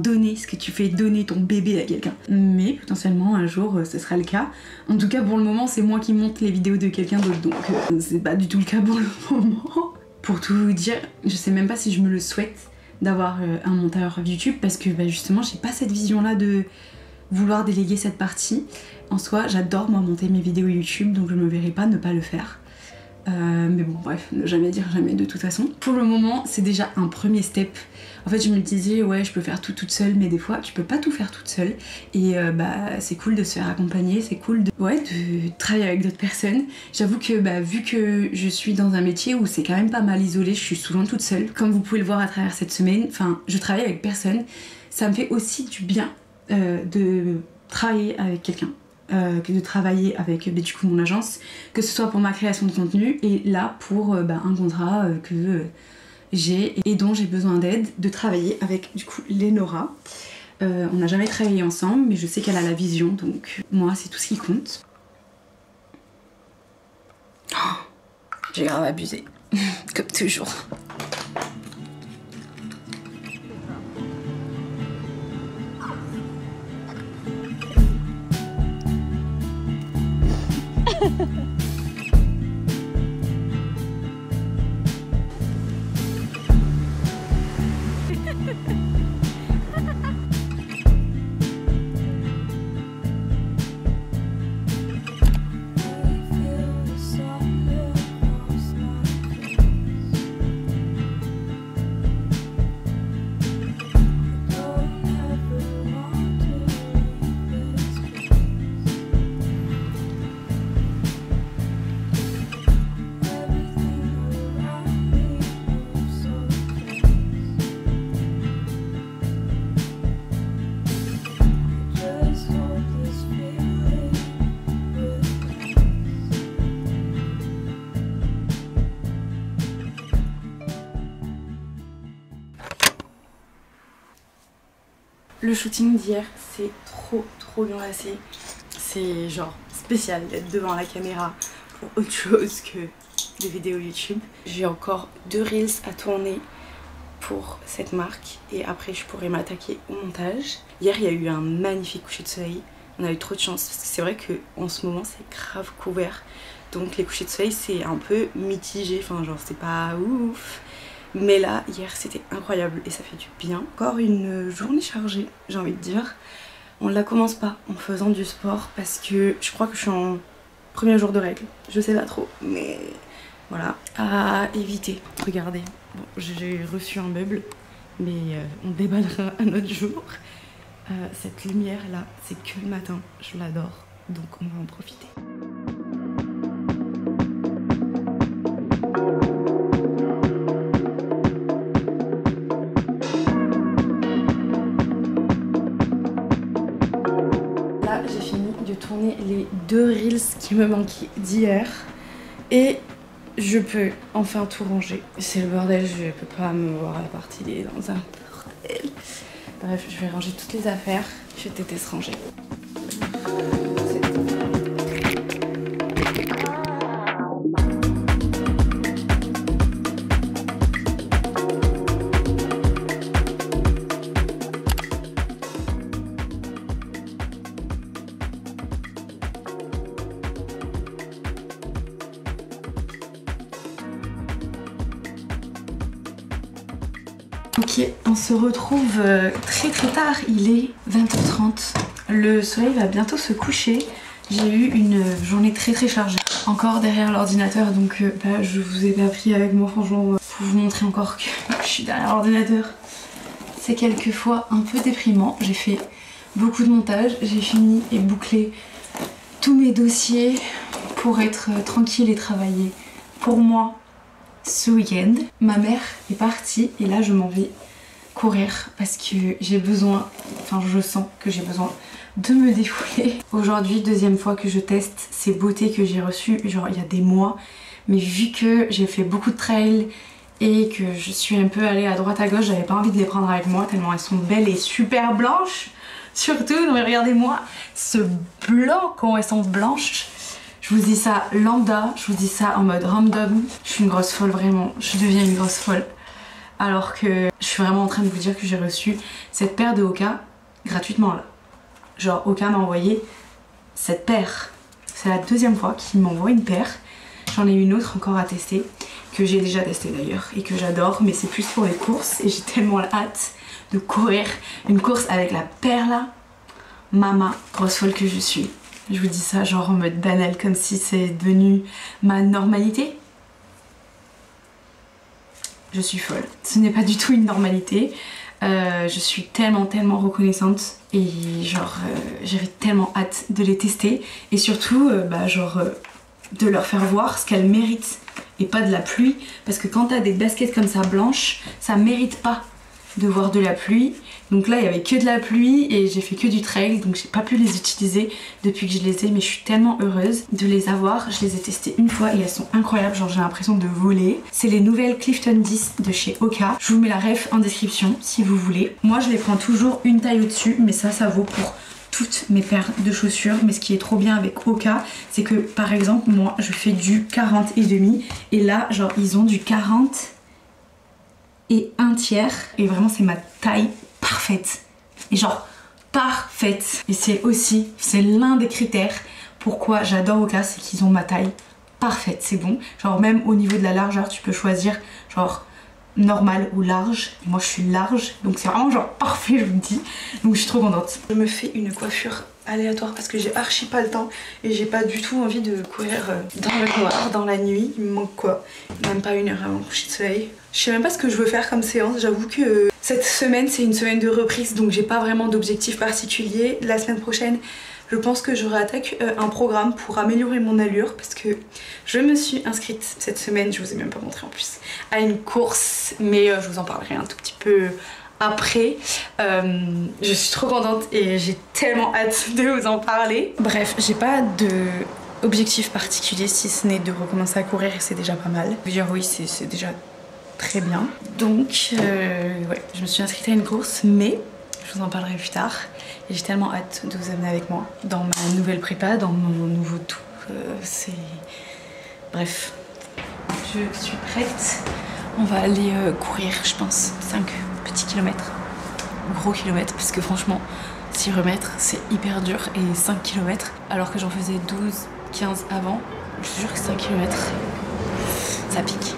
S1: Donner ce que tu fais, donner ton bébé à quelqu'un. Mais potentiellement un jour ce sera le cas. En tout cas pour le moment c'est moi qui monte les vidéos de quelqu'un d'autre, donc c'est pas du tout le cas pour le moment. Pour tout vous dire, je sais même pas si je me le souhaite d'avoir un monteur YouTube parce que justement j'ai pas cette vision là de vouloir déléguer cette partie. En soi j'adore moi monter mes vidéos YouTube, donc je me verrai pas ne pas le faire. Mais bon bref, ne jamais dire jamais de toute façon. Pour le moment c'est déjà un premier step. En fait je me disais je peux faire tout toute seule, mais des fois tu peux pas tout faire toute seule. Et c'est cool de se faire accompagner, c'est cool de travailler avec d'autres personnes. J'avoue que vu que je suis dans un métier où c'est quand même pas mal isolé, je suis souvent toute seule. Comme vous pouvez le voir à travers cette semaine, je travaille avec personne. Ça me fait aussi du bien de travailler avec quelqu'un. Que de travailler avec du coup mon agence, que ce soit pour ma création de contenu et là pour un contrat que j'ai et dont j'ai besoin d'aide, de travailler avec du coup Lénora. On n'a jamais travaillé ensemble mais je sais qu'elle a la vision, donc moi c'est tout ce qui compte. Oh, j'ai grave abusé, comme toujours. Le shooting d'hier c'est trop bien passé. C'est genre spécial d'être devant la caméra pour autre chose que des vidéos YouTube. J'ai encore 2 reels à tourner pour cette marque et après je pourrai m'attaquer au montage. Hier il y a eu un magnifique coucher de soleil, on a eu trop de chance parce que c'est vrai qu'en ce moment c'est grave couvert, donc les couchers de soleil c'est un peu mitigé, genre c'est pas ouf. Mais là, hier, c'était incroyable et ça fait du bien. Encore une journée chargée, j'ai envie de dire. On ne la commence pas en faisant du sport parce que je crois que je suis en premier jour de règles. Je sais pas trop, mais Voilà, à éviter. Regardez, bon, j'ai reçu un meuble, mais on déballera un autre jour. Cette lumière là, c'est que le matin, je l'adore, donc on va en profiter. Là, j'ai fini de tourner les 2 reels qui me manquaient d'hier et je peux enfin tout ranger. C'est le bordel, je peux pas me voir à la partie, il est dans un bordel. Bref, je vais ranger toutes les affaires, je déteste ranger. Ok, on se retrouve très tard, il est 20h30. Le soleil va bientôt se coucher. J'ai eu une journée très chargée. Encore derrière l'ordinateur, donc bah, je vous ai pas pris avec moi franchement pour vous montrer encore que je suis derrière l'ordinateur. C'est quelquefois un peu déprimant. J'ai fait beaucoup de montage, j'ai fini et bouclé tous mes dossiers pour être tranquille et travailler pour moi. Ce week-end, ma mère est partie et là je m'en vais courir parce que j'ai besoin, enfin je sens que j'ai besoin de me défouler. Aujourd'hui, deuxième fois que je teste ces beautés que j'ai reçues, genre il y a des mois, mais vu que j'ai fait beaucoup de trail et que je suis un peu allée à droite à gauche, j'avais pas envie de les prendre avec moi tellement elles sont belles et super blanches. Surtout, mais regardez-moi ce blanc, quand elles sont blanches. Je vous dis ça lambda, je vous dis ça en mode random. Je suis une grosse folle vraiment, je deviens une grosse folle. Alors que je suis vraiment en train de vous dire que j'ai reçu cette paire de Hoka gratuitement là. Genre Hoka m'a envoyé cette paire. C'est la deuxième fois qu'il m'envoie une paire. J'en ai une autre encore à tester, que j'ai déjà testé d'ailleurs et que j'adore, mais c'est plus pour les courses et j'ai tellement hâte de courir une course avec la paire là. Mama, grosse folle que je suis. Je vous dis ça genre en mode banal, comme si c'est devenu ma normalité. Je suis folle. Ce n'est pas du tout une normalité. Je suis tellement reconnaissante et genre j'avais tellement hâte de les tester et surtout de leur faire voir ce qu'elles méritent et pas de la pluie, parce que quand t'as des baskets comme ça blanches, ça mérite pas de voir de la pluie. Donc là il y avait que de la pluie et j'ai fait que du trail, donc j'ai pas pu les utiliser depuis que je les ai, mais je suis tellement heureuse de les avoir. Je les ai testées une fois et elles sont incroyables, genre j'ai l'impression de voler. C'est les nouvelles Clifton 10 de chez Hoka. Je vous mets la ref en description si vous voulez. Moi je les prends toujours une taille au-dessus, mais ça vaut pour toutes mes paires de chaussures. Mais ce qui est trop bien avec Hoka, c'est que par exemple moi je fais du 40 et demi et là genre ils ont du 40 et 1/3 et vraiment c'est ma taille parfaite et genre parfaite. Et c'est l'un des critères pourquoi j'adore Hoka, c'est qu'ils ont ma taille parfaite. C'est bon, genre même au niveau de la largeur tu peux choisir genre normal ou large, et moi je suis large donc c'est vraiment genre parfait, je vous dis, donc je suis trop contente. Je me fais une coiffure aléatoire parce que j'ai archi pas le temps et j'ai pas du tout envie de courir dans le noir, dans la nuit. Il me manque quoi, même pas 1 heure avant le coucher de soleil. Je sais même pas ce que je veux faire comme séance, j'avoue que cette semaine c'est une semaine de reprise donc j'ai pas vraiment d'objectif particulier. La semaine prochaine je pense que je réattaque un programme pour améliorer mon allure parce que je me suis inscrite cette semaine, je vous ai même pas montré en plus, à une course, mais je vous en parlerai un tout petit peu après. Je suis trop contente et j'ai tellement hâte de vous en parler. Bref, j'ai pas de objectif particulier si ce n'est de recommencer à courir et c'est déjà pas mal. Je veux dire oui, c'est déjà très bien. Donc ouais, je me suis inscrite à une course, mais je vous en parlerai plus tard. Et j'ai tellement hâte de vous amener avec moi dans ma nouvelle prépa, dans mon nouveau tout. Bref, je suis prête. On va aller courir, je pense, 5 petits kilomètres. Gros kilomètres, parce que franchement, s'y remettre, c'est hyper dur. Et 5 kilomètres, alors que j'en faisais 12, 15 avant, je te jure que 5 kilomètres, ça pique.